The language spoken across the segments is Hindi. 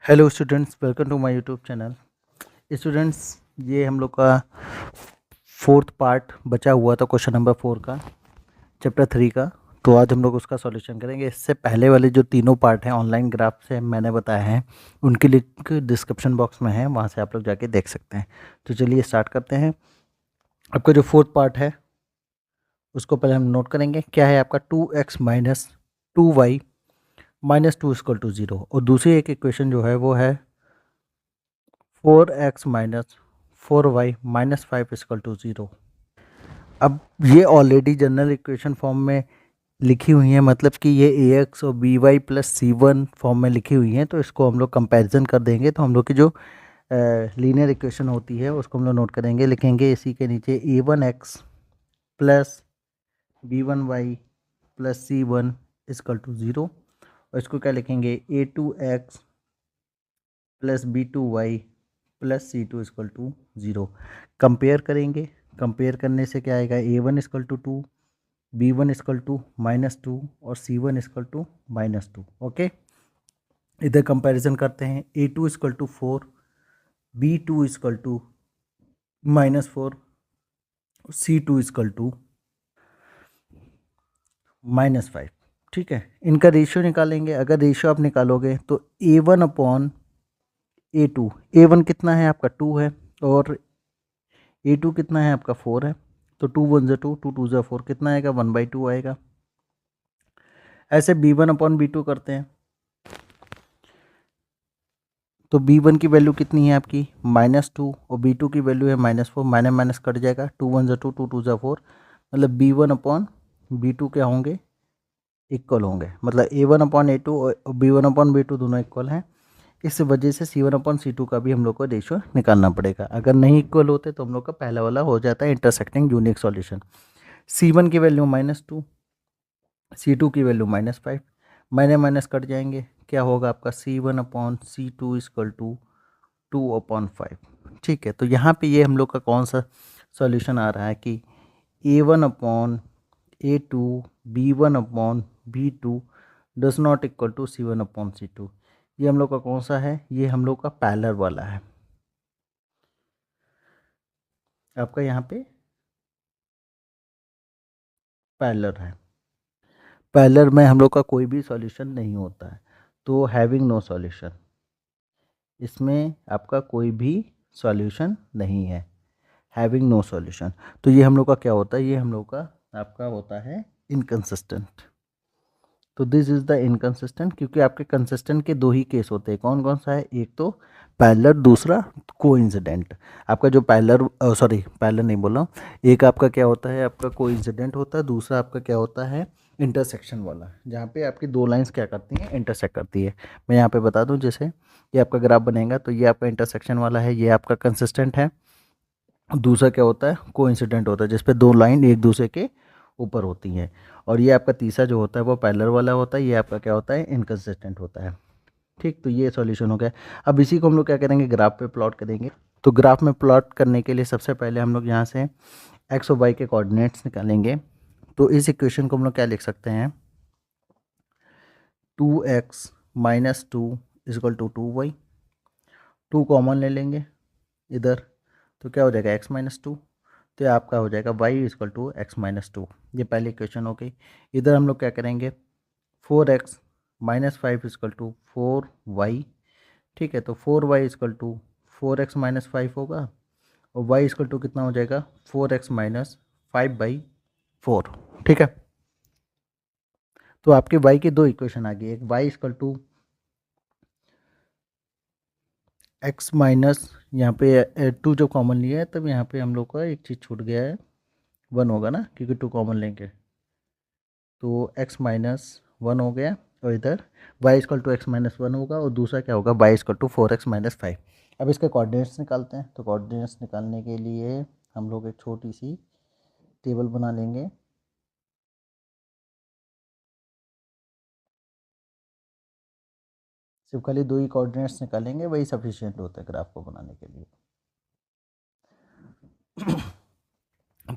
Hello students, welcome to my YouTube channel. Students, ये हम लोग का फोर्थ पार्ट बचा हुआ था क्वेश्चन नंबर 4 का, चैप्टर 3 का। तो आज हम लोग उसका सॉल्यूशन करेंगे। इससे पहले वाले जो तीनों पार्ट हैं ऑनलाइन ग्राफ से मैंने बताया है, उनकी लिंक डिस्क्रिप्शन बॉक्स में है, वहाँ से आप लोग जाके देख सकते हैं। तो चलिए स्टार्ट करते हैं। आपका जो फोर्थ पार्ट है उसको पहले हम नोट करेंगे। क्या है आपका 2x minus 2y minus 2 equal to 0, और दूसरी एक इक्वेशन जो है वो है 4x minus 4y minus 5 equal to 0। अब ये ऑलरेडी जनरल इक्वेशन फॉर्म में लिखी हुई है, मतलब कि ये ए एक्स और B Y plus C one form में लिखी हुई हैं। तो इसको हम लोग कंपैरिजन कर देंगे, तो हम लोग की जो लीनियर इक्वेशन होती है उसको हम लोग नोट करेंगे। लिखेंगे इसी के नीचे A one X plus B one Y plus C one equal to 0, और इसको क्या लिखेंगे A two X plus B two Y plus C two equal to 0। Compare करेंगे। कंपेयर करने से क्या आएगा, A one equal to 2, B one equal to -2 और C one equal to -2। Okay, इधर कंपैरिजन करते हैं। A two equal to 4, B two equal to -4, C two equal to -5। ठीक है, इनका रेशियो निकालेंगे। अगर रेशियो आप निकालोगे तो A one upon A two, A one कितना है आपका 2 है, और ए टू कितना है आपका 4 है। तो 2 वन ज़ा 2, 2 टू ज़ा 4, कितना आएगा 1/2 आएगा। ऐसे B one upon B two करते हैं, तो बी वन की वैल्यू कितनी है आपकी -2, और बी टू की वैल्यू है -4। माइनस माइनस कट जाएगा, 2 वन ज़ा 2, 2 टू ज़ा 4, मतलब B one upon B two क्या होंगे, इक्वल होंगे। मतलब A one upon A two और B one upon B two दोनों इक्वल हैं। इस वजह से C one upon C two का भी हम लोग को रेशियो निकालना पड़ेगा। अगर नहीं इक्वल होते तो हम लोग का पहला वाला हो जाता है intersecting unique solution. C one की वैल्यू -2, सी टू की वैल्यू -5, माइनस माइनस कट जाएंगे। क्या होगा आपका C one upon C two equal to 2/5। ठीक है, तो यहाँ पे ये हम लोग का कौन सा सॉल्यूशन आ रहा है कि A one upon A two B one upon B two does not equal to C one upon C two. ये हम लोग का कौन सा है, ये हम लोग का पैरेलल वाला है। आपका यहाँ पे पैरेलल है। पैरेलल में हम लोग का कोई भी सॉल्यूशन नहीं होता है, तो हैविंग नो सॉल्यूशन, इसमें आपका कोई भी सॉल्यूशन नहीं है, हैविंग नो सॉल्यूशन। तो ये हम लोग का क्या होता है, ये हम लोग का आपका होता है इनकंसिस्टेंट। तो दिस इज़ द इनकंसिस्टेंट, क्योंकि आपके कंसिस्टेंट के दो ही केस होते हैं। कौन कौन सा है, एक तो पैरेलल, दूसरा कोइंसिडेंट। आपका जो पैरेलल, सॉरी पैरेलल नहीं बोल रहा हूँ, एक आपका क्या होता है, आपका कोइंसिडेंट होता है, दूसरा आपका क्या होता है इंटरसेक्शन वाला, जहाँ पे आपकी दो लाइंस क्या करती हैं, इंटरसेक्ट करती है। मैं यहाँ पे बता दूँ, जैसे ये आपका ग्राफ बनेगा तो ये आपका इंटरसेक्शन वाला है, ये आपका कंसिस्टेंट है। दूसरा क्या होता है, कोइंसिडेंट होता है, जिस पे दो लाइन एक दूसरे के ऊपर होती हैं। और ये आपका तीसरा जो होता है वो पैरेलल वाला होता है, ये आपका क्या होता है, इनकंसिस्टेंट होता है। ठीक, तो ये सॉल्यूशन हो गया। अब इसी को हम लोग क्या करेंगे, ग्राफ पे प्लॉट करेंगे। तो ग्राफ में प्लॉट करने के लिए सबसे पहले हम लोग यहाँ से एक्स और वाई के कोऑर्डिनेट्स निकालेंगे। तो इस इक्वेशन को हम लोग क्या लिख सकते हैं, 2x minus 2 is equal to 2y। 2 common ले लेंगे इधर, तो क्या हो जाएगा x-2। तो ये आपका हो जाएगा y इजकल टू x-2। ये पहली इक्वेशन हो गई। इधर हम लोग क्या करेंगे, 4x minus 5 is equal to 4y। ठीक है, तो 4y is equal to 4x minus 5 होगा, और y इजकल टू कितना हो जाएगा 4x माइनस 5/4। ठीक है, तो आपके y की दो इक्वेशन आ गई। एक y equal to x minus, यहाँ पे 2 जो कॉमन लिया है, तब यहाँ पे हम लोग का एक चीज़ छूट गया है, 1 होगा ना, क्योंकि 2 कॉमन लेंगे, तो x-1 हो गया। और इधर y इक्वल टू x-1 होगा, और दूसरा क्या होगा, y इक्वल टू 4x-5। अब इसके कोऑर्डिनेट्स निकालते हैं। तो कोऑर्डिनेट्स निकालने के लिए हम लोग एक छोटी सी टेबल बना लेंगे। सिर्फ खाली दो ही कोऑर्डिनेट्स निकालेंगे, वही सफिशिएंट होता है ग्राफ को बनाने के लिए।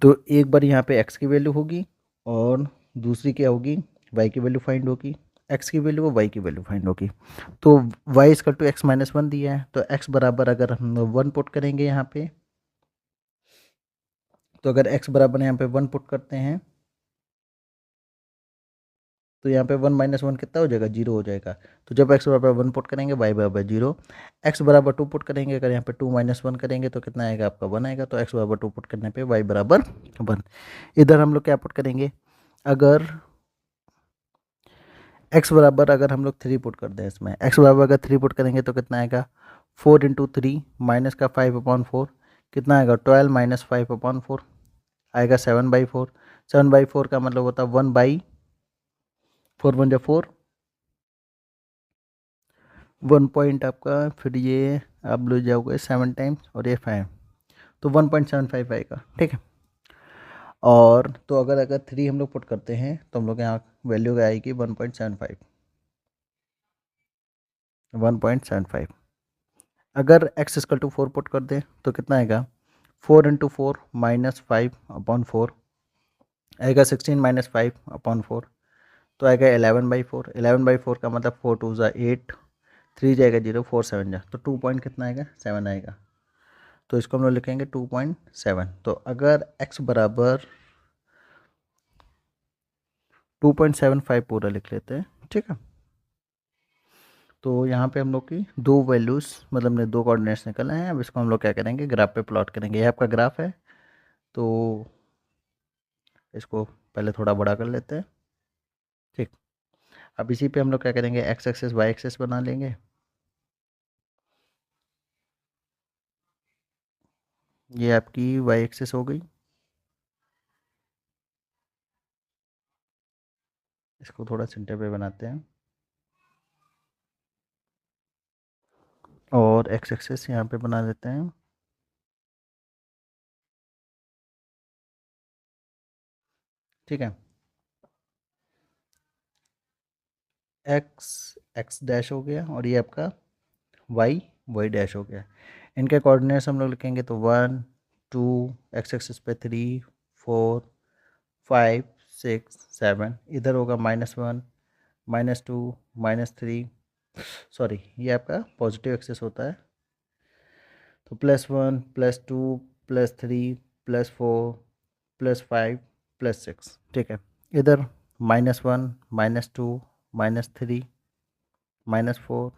तो एक बार यहाँ पे x की वैल्यू होगी, और दूसरी क्या होगी, y की वैल्यू फाइंड होगी। एक्स की वैल्यू और वाई की वैल्यू फाइंड होगी। तो Y equal to X minus one दिया है, तो एक्स बराबर अगर हम वन पुट करेंगे यहाँ पे, तो अगर एक्स बराबर यहाँ पे वन पुट करते हैं तो यहाँ पे वन माइनस वन कितना हो जाएगा, जीरो हो जाएगा। तो जब एक्स बराबर वन पुट करेंगे वाई बराबर जीरो, एक्स बराबर टू पुट करेंगे, अगर यहाँ पे टू माइनस वन करेंगे तो कितना आएगा आपका वन आएगा। तो एक्स बराबर टू पुट करने पे वाई बराबर वन। इधर हम लोग क्या पुट करेंगे, अगर एक्स बराबर अगर हम लोग थ्री पुट कर दें, इसमें एक्स बराबर अगर थ्री पुट करेंगे तो कितना आएगा, फोर इंटू थ्री माइनस का फाइव अपॉन फोर, कितना आएगा twelve minus five upon four, आएगा seven by four. Seven by four का मतलब होता है वन बाई फोर, वन जो फोर, वन पॉइंट आपका, फिर ये आप ले जाओगे सेवन टाइम्स और ये फाइव, तो 1.75 आएगा, ठीक है। और तो अगर अगर थ्री हम लोग पुट करते हैं तो हम लोग यहाँ वैल्यू आएगी 1.75, 1.75। अगर x equal to four put कर दें तो कितना आएगा, four into four minus five upon four, आएगा sixteen minus five upon four, तो आएगा eleven by four. Eleven by four का मतलब फोर टू ज़ा एट, थ्री जाएगा जीरो, फोर सेवन जा, तो टू पॉइंट कितना आएगा, सेवन आएगा। तो इसको हम लोग लिखेंगे 2.7। तो अगर x बराबर 2.75 पूरा लिख लेते हैं, ठीक है। तो यहाँ पे हम लोग की दो वैल्यूज़, मतलब ने दो कोऑर्डिनेट्स निकल आए हैं। अब इसको हम लोग क्या करेंगे, ग्राफ पे प्लॉट करेंगे। ये आपका ग्राफ है, तो इसको पहले थोड़ा बड़ा कर लेते हैं, ठीक। अब इसी पे हम लोग क्या करेंगे, एक्स एक्सेस वाई एक्सेस बना लेंगे। ये आपकी वाई एक्सेस हो गई। इसको थोड़ा सेंटर पे बनाते हैं और एक्स एक्सेस यहाँ पे बना देते हैं, ठीक है। एक्स एक्स डैश हो गया और ये आपका वाई वाई डैश हो गया। इनके कोऑर्डिनेट्स हम लोग लिखेंगे तो वन टू, एक्स एक्सिस पे three, four, five, six, seven, इधर होगा minus one, minus two, minus three, sorry ये आपका पॉजिटिव एक्सेस होता है, तो plus one, plus two, plus three, plus four, plus five, plus six, ठीक है। इधर minus one, minus two, minus three, minus four,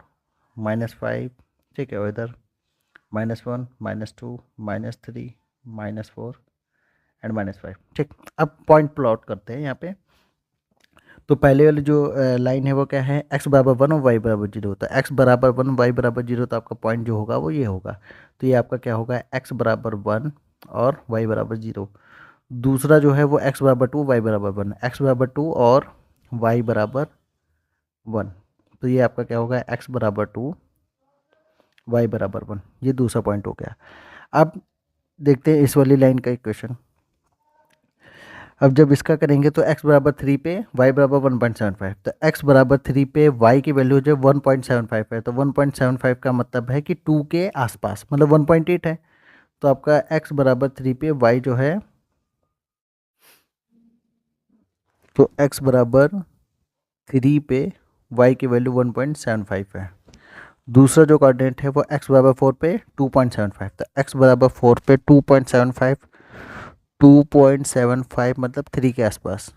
minus five, ठीक है। और इधर minus one, minus two, minus three, minus four and minus five, ठीक। अब पॉइंट प्लॉट करते हैं यहाँ पे। तो पहले वाली जो लाइन है वो क्या है, एक्स बराबर वन और वाई बराबर जीरो। तो एक्स बराबर वन, वाई बराबर जीरो, तो आपका पॉइंट जो होगा वो ये होगा। तो ये आपका क्या होगा, एक्स बराबर वन और वाई बराबर जीरो। दूसरा जो है वो एक्स बराबर टू, वाई बराबर वन, एक्स बराबर टू और वाई बराबर वन। तो ये आपका क्या होगा, एक्स बराबर टू, वाई बराबर वन। ये दूसरा पॉइंट हो गया। अब देखते हैं इस वाली लाइन का इक्वेशन। अब जब इसका करेंगे तो x बराबर थ्री पे y बराबर 1.75, तो x बराबर थ्री पे y की वैल्यू जो 1.75 है, तो 1.75 का मतलब है कि 2 के आसपास, मतलब 1.8 है। तो आपका x बराबर थ्री पे y जो है, तो x बराबर थ्री पे y की वैल्यू 1.75 है। दूसरा जो कोऑर्डिनेट है वो x बराबर फोर पे 2.75, तो x बराबर फोर पे 2.75, 2.75 मतलब थ्री के आसपास।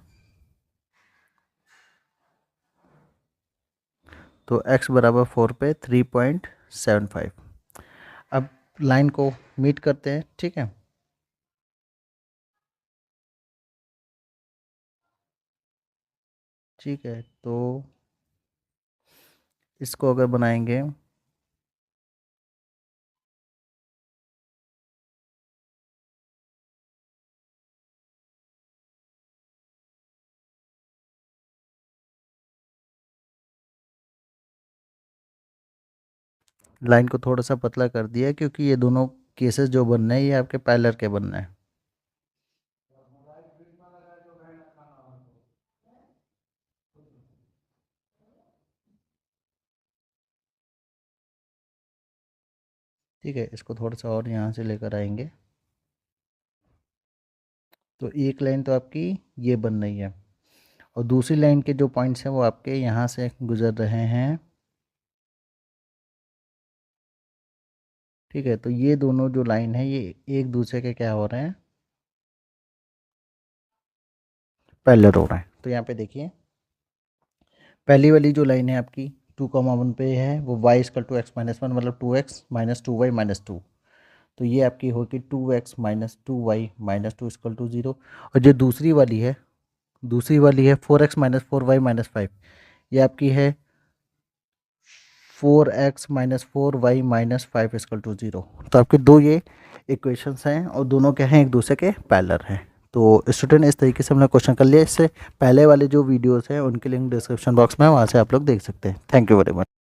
तो x बराबर फोर पे 3.75। अब लाइन को मीट करते हैं, ठीक है। ठीक है, तो इसको अगर बनाएंगे, लाइन को थोड़ा सा पतला कर दिया क्योंकि ये दोनों केसेस जो बनना है ये आपके पैरेलल के बनना है। ठीक है, इसको थोड़ा सा और यहाँ से लेकर आएंगे, तो एक लाइन तो आपकी ये बन रही है और दूसरी लाइन के जो पॉइंट्स हैं वो आपके यहाँ से गुजर रहे हैं। ठीक है, तो ये दोनों जो लाइन है ये एक दूसरे के क्या हो रहे हैं, पैरेलल हो रहे हैं। तो यहाँ पे देखिए पहली वाली जो लाइन है आपकी 2,1 पे है वो y equal to X minus one मतलब 2x माइनस 2y माइनस 2। तो ये आपकी होगी 2x minus 2y minus 2 equal to 0। और जो दूसरी वाली है 4x माइनस 4y माइनस 5, ये आपकी है 4x minus 4y minus 5 equal to 0। तो आपके दो ये इक्वेशंस हैं और दोनों क्या हैं, एक दूसरे के पैरेलल हैं। तो स्टूडेंट इस तरीके से हमने क्वेश्चन कर लिया। इससे पहले वाले जो वीडियोस हैं उनके लिंक डिस्क्रिप्शन बॉक्स में है, वहाँ से आप लोग देख सकते हैं। Thank you very much.